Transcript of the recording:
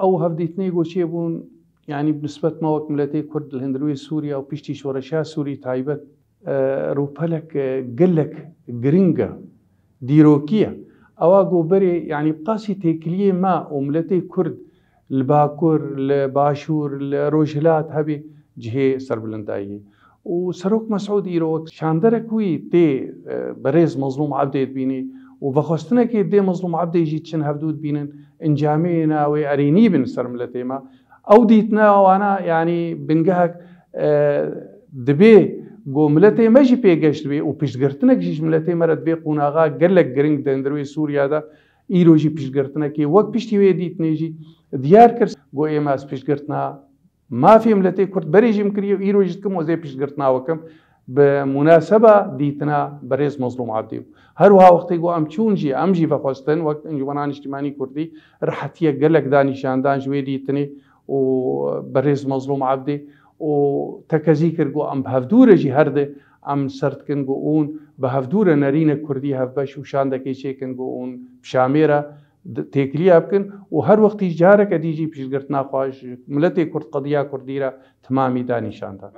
ئەو هەفدیتنەی گۆچێ بوون ینی بنسبەت ماوەک ملەتەی کورد لە هەندروی سووریا و پشتی شۆڕەشا سووری تایبەت ڕووپەلێک گەلێک گرنگە دیرۆکیە ئەوە گۆبەرێ ینی قاسی تێکلیە ما و ملەتەی کورد لە باکوور لە باشوور لە ڕۆژهلات هەبێ جهێ سەربلندایی و سەرۆک مەسعود ئیرۆ شاندەرەکوی تێ بەڕێز مەزلوم عەبدێت بینی و بەخواستنەکێ دێ مەزلوم عەبدێژی چەند هەفتووت بینن ئەنجامەیە ناوێ ئەرێنی بن سەر ملەتێمە ئەو دیتنە ئەوانە ینی بنگەهەک دەبێ بۆ ملەتێ مەژی پێگەشت بێ و پشتگرتنێکیش ملەتێ مەرەت بێ قوناغا گەلێک گرنگ دەندروی سووریادا ئیرۆژی پشتگرتنەکەی وەک پشتی وێ دیتنێژی دیار کرد بۆ ئێمە ئەس پشتگرتنا مافی ملەتێ کورد بەرێژیم کردی و ئیرۆژتکەم وەزێ پشتگرتناوەکەم بە مناسبە دیتنا بەڕێز مەزلوم عەبدێ هەروها وەختێک بۆ ئەم چوونجی ئەمژی بەخواستن وەک ئەنجومەنانی نیشتیمانی کوردی ڕەحەتیە گەلێک دانیشاندان ژوێ دیتنێ و بەڕێز مەزلوم عەبدێ و تەکەزی کرد بۆ ئەم هەفتوورەژی هەردێ ئەم سەردکن بۆ ئون بە هەفتوورە نەرینە کوردی هەفبەش و شاندەکەی چێکن بۆ ئون شامێرە تێکلیا بکەن و هەر وەختی جارێکە دیژی پشتگرتنا خواش ملەتێ کورد قەدیا کوردیرە تمامی دانیشاندان.